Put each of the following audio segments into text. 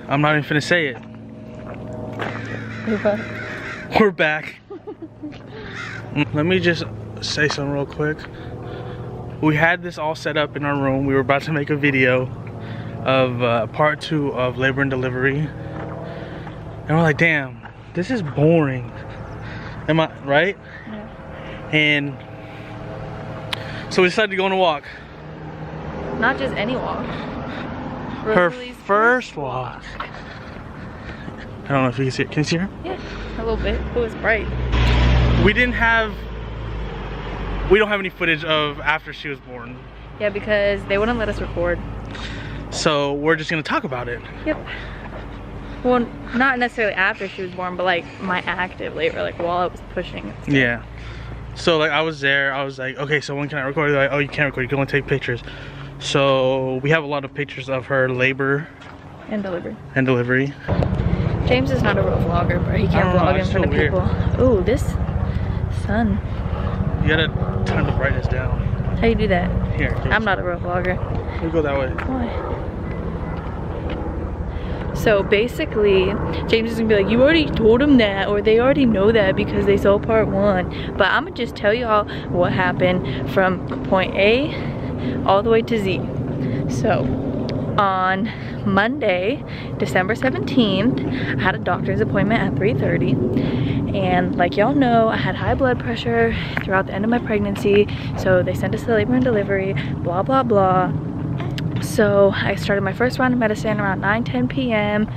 I'm not even finna say it. We're back. Let me just say something real quick. We had this all set up in our room. We were about to make a video of part 2 of labor and delivery. And we're like, damn, this is boring. Am I right? Yeah. And so we decided to go on a walk. Not just any walk. Her first walk. I don't know if you can see it. Can you see her? Yeah, a little bit. It was bright. We don't have any footage of after she was born. Yeah, because they wouldn't let us record. So we're just gonna talk about it. Yep. Well, not necessarily after she was born, but like my active labor, like while I was pushing. Yeah. So like I was there, I was like, okay, so when can I record? They're like, oh, you can't record, you can only take pictures. So we have a lot of pictures of her labor and delivery. James is not a real vlogger, but he can't vlog in front of people. Ooh, this sun. You gotta turn the brightness down. How you do that? Here. I'm not a real vlogger. We go that way. Why? So basically, James is gonna be like, you already told them that, or they already know that because they saw part 1. But I'm gonna just tell y'all what happened from point A all the way to Z. So on Monday, December 17th, I had a doctor's appointment at 3:30, and like y'all know, I had high blood pressure throughout the end of my pregnancy, so they sent us to labor and delivery, blah blah blah. So I started my first round of medicine around 9-10 p.m.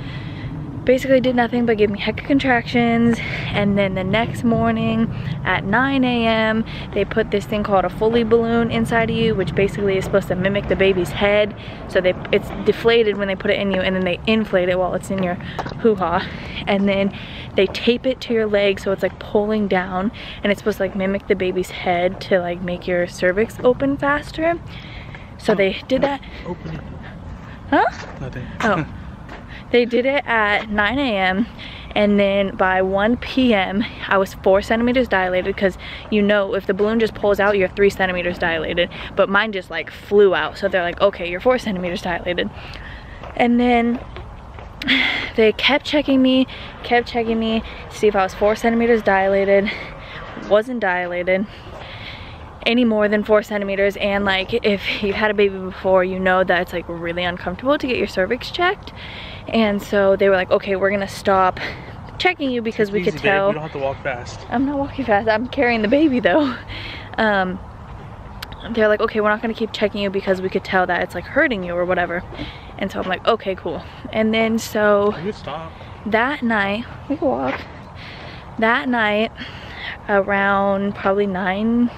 Basically did nothing but give me hectic contractions, and then the next morning at 9 a.m. they put this thing called a Foley balloon inside of you, which basically is supposed to mimic the baby's head. So it's deflated when they put it in you, and then they inflate it while it's in your hoo-ha, and then they tape it to your leg so it's like pulling down, and it's supposed to like mimic the baby's head to like make your cervix open faster. So they did that. Open it. Huh? Nothing. Oh. They did it at 9 a.m. and then by 1 p.m. I was 4 centimeters dilated, because you know if the balloon just pulls out, you're 3 centimeters dilated, but mine just like flew out. So they're like, okay, you're 4 centimeters dilated. And then they kept checking me to see if I was 4 centimeters dilated. Wasn't dilated any more than 4 centimeters, and like if you've had a baby before, you know that it's like really uncomfortable to get your cervix checked. And so they were like, okay, we're gonna stop checking you because we could tell. You don't have to walk fast. I'm not walking fast, I'm carrying the baby though. They're like, okay, we're not gonna keep checking you because we could tell that it's like hurting you or whatever. And so I'm like, okay, cool. And then so you could stop. That night, we could walk. That night around probably 9,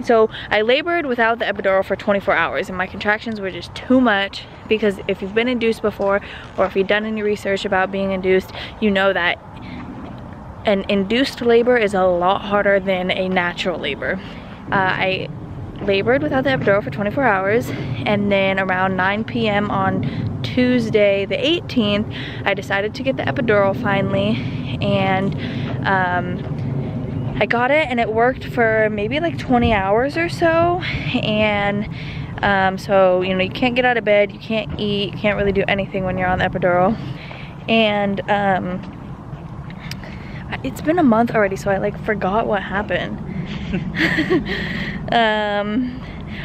so I labored without the epidural for 24 hours, and my contractions were just too much, because if you've been induced before, or if you've done any research about being induced, you know that an induced labor is a lot harder than a natural labor. I labored without the epidural for 24 hours, and then around 9 p.m. on Tuesday the 18th, I decided to get the epidural finally, and I got it, and it worked for maybe like 20 hours or so. And so, you know, you can't get out of bed, you can't eat, you can't really do anything when you're on the epidural. And it's been a month already, so I like forgot what happened.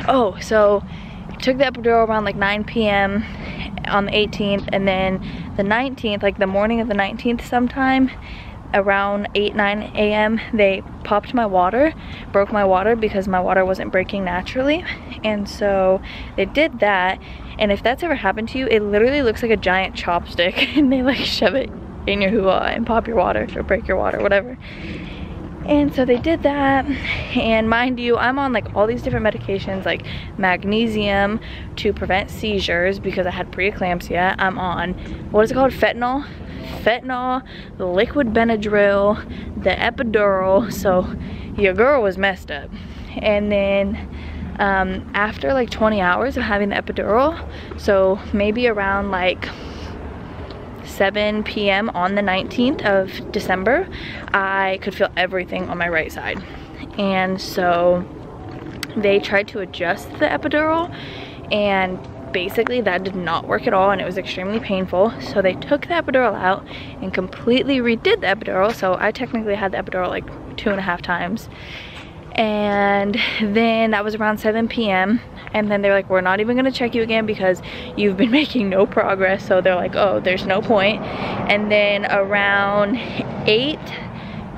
Oh, so I took the epidural around like 9 p.m. on the 18th, and then the 19th, like the morning of the 19th sometime, around 8-9 a.m. they popped my water, broke my water because my water wasn't breaking naturally. And so they did that, and if that's ever happened to you, it literally looks like a giant chopstick, and they like shove it in your hoo-ha and pop your water or break your water, whatever. And so they did that, and mind you, I'm on like all these different medications, like magnesium to prevent seizures because I had preeclampsia. I'm on, what is it called, fentanyl, the liquid Benadryl, the epidural. So your girl was messed up. And then after like 20 hours of having the epidural, so maybe around like 7 p.m. on the 19th of December, I could feel everything on my right side. And so they tried to adjust the epidural, and basically that did not work at all, and it was extremely painful. So they took the epidural out and completely redid the epidural. So I technically had the epidural like 2.5 times. And then that was around 7 p.m. and then they're like, we're not even gonna check you again because you've been making no progress. So they're like, oh, there's no point. And then around 8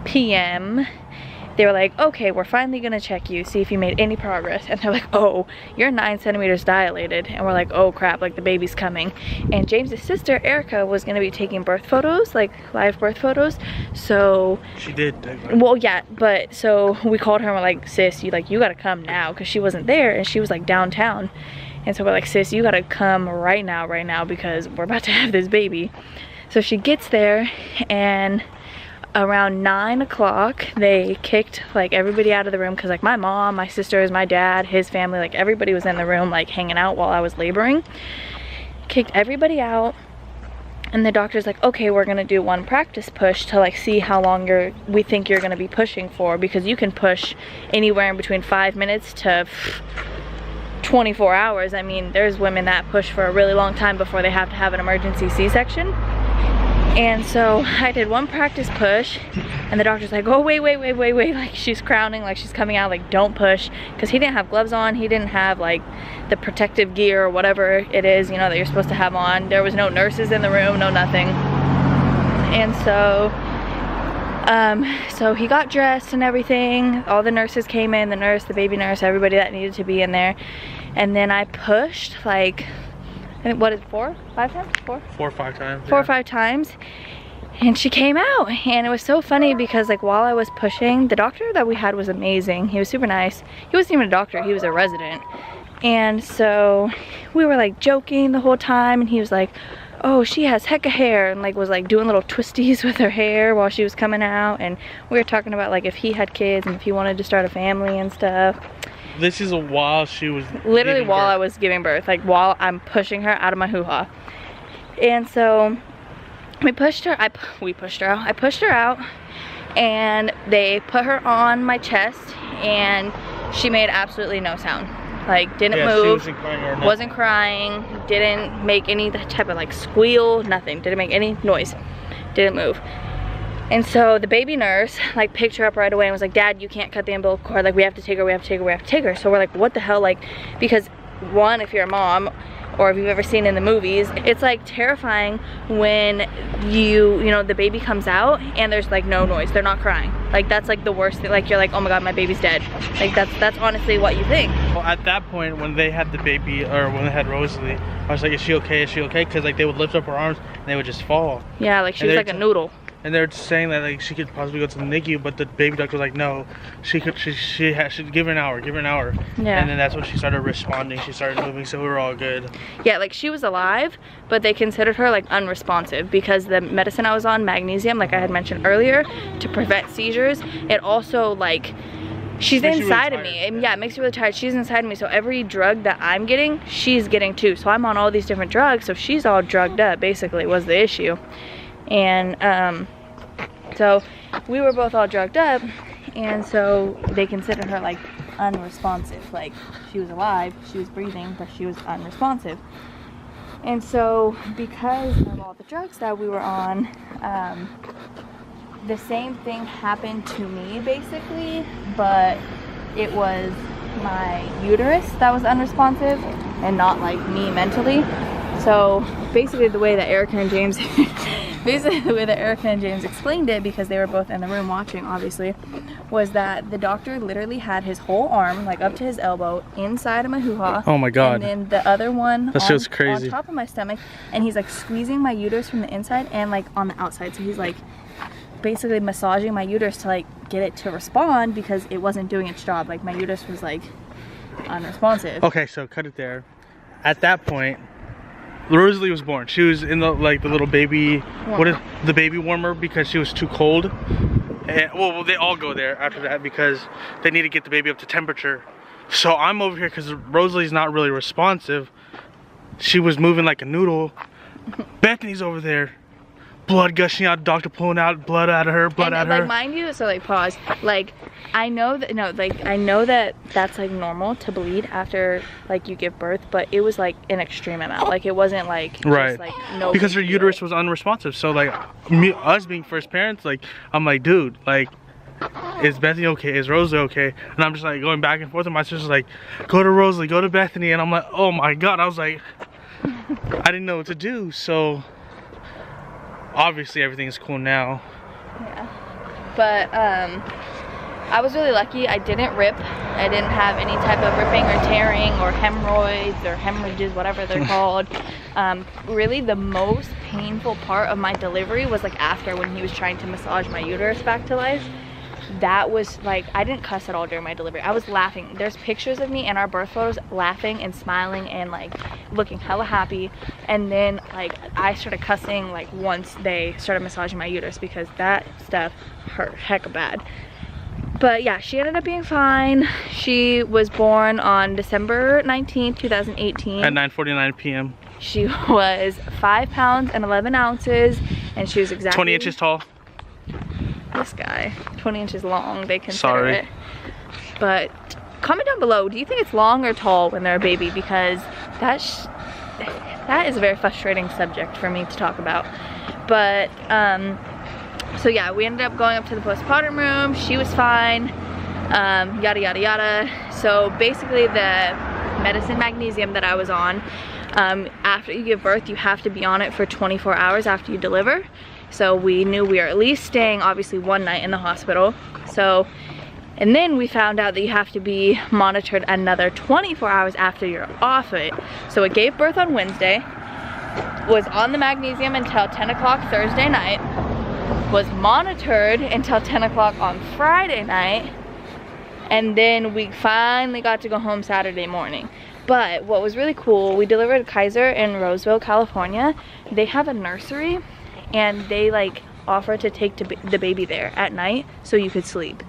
p.m. they were like, okay, we're finally gonna check you, see if you made any progress. And they're like, oh, you're 9 centimeters dilated. And we're like, oh crap, like the baby's coming. And James's sister Erica was gonna be taking birth photos, like live birth photos. So she did take one. Well, yeah, but so we called her and we're like, sis, you gotta come now, because she wasn't there and she was like downtown. And so we're like, sis, you gotta come right now because we're about to have this baby. So she gets there, and around 9 o'clock they kicked like everybody out of the room, because like my mom, my sisters, my dad, his family, like everybody was in the room like hanging out while I was laboring. Kicked everybody out, and the doctor's like, okay, we're gonna do one practice push to like see how long we think you're gonna be pushing for, because you can push anywhere in between 5 minutes to 24 hours. I mean, there's women that push for a really long time before they have to have an emergency C-section. And so I did one practice push, and the doctor's like, oh, wait, like she's crowning, like she's coming out, like don't push, because he didn't have gloves on, he didn't have like the protective gear or whatever it is, you know, that you're supposed to have on. There was no nurses in the room, no nothing. And so so he got dressed and everything. All the nurses came in, the nurse, the baby nurse, everybody that needed to be in there. And then I pushed like, I think, what is it, 4 or 5 times? 4 or 5 times. 4 or 5 times. And she came out, and it was so funny because like while I was pushing, the doctor that we had was amazing. He was super nice. He wasn't even a doctor, he was a resident. And so we were like joking the whole time, and he was like, oh, she has hecka hair, and like was like doing little twisties with her hair while she was coming out. And we were talking about like if he had kids and if he wanted to start a family and stuff. This is while she was literally while I was giving birth, like while I'm pushing her out of my hoo-ha. And so we pushed her, I pushed her out, and they put her on my chest, and she made absolutely no sound. Like didn't move, wasn't crying, didn't make any type of like squeal, nothing, didn't make any noise, didn't move. And so the baby nurse like picked her up right away and was like, Dad, you can't cut the umbilical cord, like we have to take her. So we're like, what the hell? Like, because one, if you're a mom, or if you've ever seen in the movies, it's like terrifying when you know, the baby comes out and there's like no noise, they're not crying. Like that's like the worst thing. Like you're like, oh my god, my baby's dead. Like that's honestly what you think. Well, at that point when they had the baby, or when they had Rosalie, I was like, is she okay, because like they would lift up her arms and they would just fall. Yeah, like she was like a noodle. And they're saying that like she could possibly go to the NICU, but the baby doctor was like, no, she should give her an hour. Yeah. And then that's when she started responding. She started moving, so we were all good. Yeah, like she was alive, but they considered her like unresponsive because the medicine I was on, magnesium, like I had mentioned earlier, to prevent seizures, it also like, she's inside of me. And yeah, it makes you really tired. She's inside of me, so every drug that I'm getting, she's getting too. So I'm on all these different drugs, so she's all drugged up, basically, was the issue. And so we were both all drugged up, and so they considered her like unresponsive. Like she was alive, she was breathing, but she was unresponsive. And so because of all the drugs that we were on, the same thing happened to me basically, but it was my uterus that was unresponsive and not like me mentally. So basically the way that Erica and James explained it, because they were both in the room watching obviously, was that the doctor literally had his whole arm like up to his elbow inside of my hoo-ha. Oh my god. And then the other one that shit's crazy, on top of my stomach, and he's like squeezing my uterus from the inside and like on the outside. So he's like basically massaging my uterus to like get it to respond, because it wasn't doing its job. Like my uterus was like unresponsive. Okay, so cut it there. At that point, Rosalie was born. She was in the like the little baby, what is the baby warmer, because she was too cold. And well, they all go there after that because they need to get the baby up to temperature. So I'm over here because Rosalie's not really responsive. She was moving like a noodle. Bethany's over there blood gushing out, doctor pulling out blood out of her, blood out of her. Like, mind you, so like pause. Like, I know that I know that that's like normal to bleed after like you give birth, but it was like an extreme amount. Like it wasn't like right, just, like, no, because her uterus was unresponsive. So like us being first parents, like I'm like, dude, like, is Bethany okay? Is Rosalie okay? And I'm just like going back and forth, and my sister's like, go to Rosalie, go to Bethany, and I'm like, oh my god. I was like, I didn't know what to do. So obviously everything is cool now. Yeah, but I was really lucky. I didn't rip. I didn't have any type of ripping or tearing or hemorrhoids or hemorrhages, whatever they're called. Really the most painful part of my delivery was like after, when he was trying to massage my uterus back to life. That was like, I didn't cuss at all during my delivery. I was laughing. There's pictures of me in our birth photos laughing and smiling and like looking hella happy. And then like I started cussing like once they started massaging my uterus, because that stuff hurt hecka bad. But yeah, she ended up being fine. She was born on December 19th, 2018. At 9:49 p.m. She was 5 pounds and 11 ounces, and she was exactly 20 inches tall. This guy, 20 inches long, they consider Sorry. it. But comment down below, do you think it's long or tall when they're a baby? Because that is a very frustrating subject for me to talk about. But so yeah, we ended up going up to the postpartum room. She was fine, yada yada yada. So basically the medicine magnesium that I was on, after you give birth you have to be on it for 24 hours after you deliver. So we knew we were at least staying obviously one night in the hospital. So, and then we found out that you have to be monitored another 24 hours after you're off it. So it gave birth on Wednesday, was on the magnesium until 10 o'clock Thursday night, was monitored until 10 o'clock on Friday night, and then we finally got to go home Saturday morning. But what was really cool, we delivered Kaiser in Roseville, California. They have a nursery, and they like offer to take the baby there at night so you could sleep.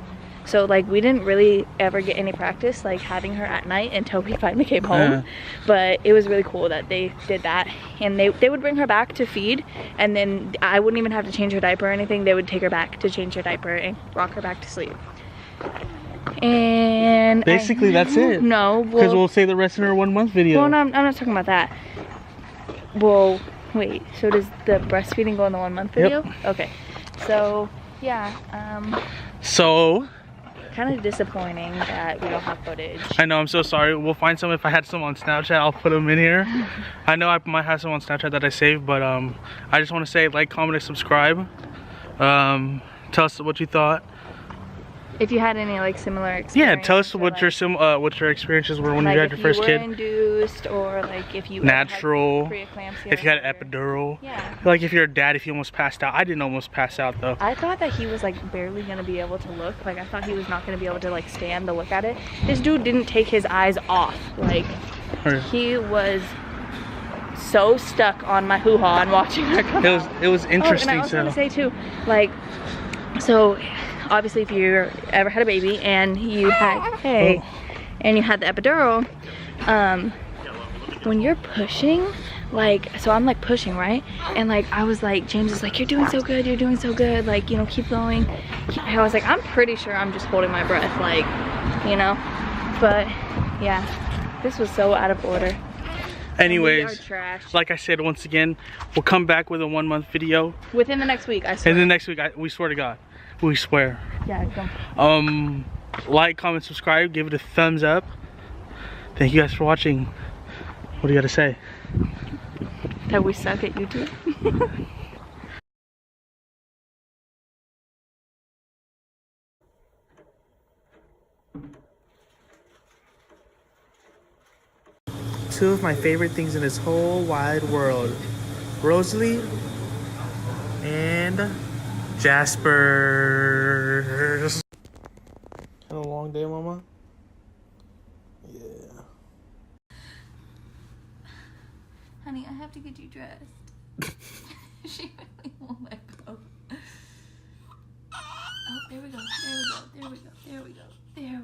So like we didn't really ever get any practice like having her at night until we finally came home. But it was really cool that they did that, and they would bring her back to feed, and then I wouldn't even have to change her diaper or anything. They would take her back to change her diaper and rock her back to sleep. And basically that's it. No, because we'll say the rest in our 1 month video. Well, no, I'm not talking about that. Well, wait, so does the breastfeeding go in the 1 month video? Yep. Okay, so yeah, so kind of disappointing that we don't have footage. I know, I'm so sorry. We'll find some. If I had some on Snapchat, I'll put them in here. I know I might have some on Snapchat that I saved, but I just want to say like, comment, and subscribe. Tell us what you thought. If you had any like similar experience. Yeah, tell us what like, what your experiences were when like you had your first kid. If you were induced, or like if you natural, had preeclampsia, if you had an epidural. Yeah. Like if you're a dad, if you almost passed out. I didn't almost pass out though. I thought that he was like barely gonna be able to look. Like I thought he was not gonna be able to like stand to look at it. This dude didn't take his eyes off. Like he was so stuck on my hoo-ha and watching her come out. It was interesting. Oh, and I was gonna say too, like, so obviously if you ever had a baby and you had and you had the epidural, when you're pushing, like, so I'm like pushing, right? And like I was like, James is like, you're doing so good, like, you know, keep going. I was like, I'm pretty sure I'm just holding my breath, like, you know. But yeah, this was so out of order. Anyways, like I said, once again, we'll come back with a 1 month video within the next week, I swear. And the next week, we swear to God. We swear. Yeah, go. Like, comment, subscribe, give it a thumbs up. Thank you guys for watching. What do you got to say? That we suck at YouTube. Two of my favorite things in this whole wide world. Rosalie and Jasper. Had a long day, Mama? Yeah. Honey, I have to get you dressed. She really won't let go. Oh, there we go. There we go. There we go. There we go. There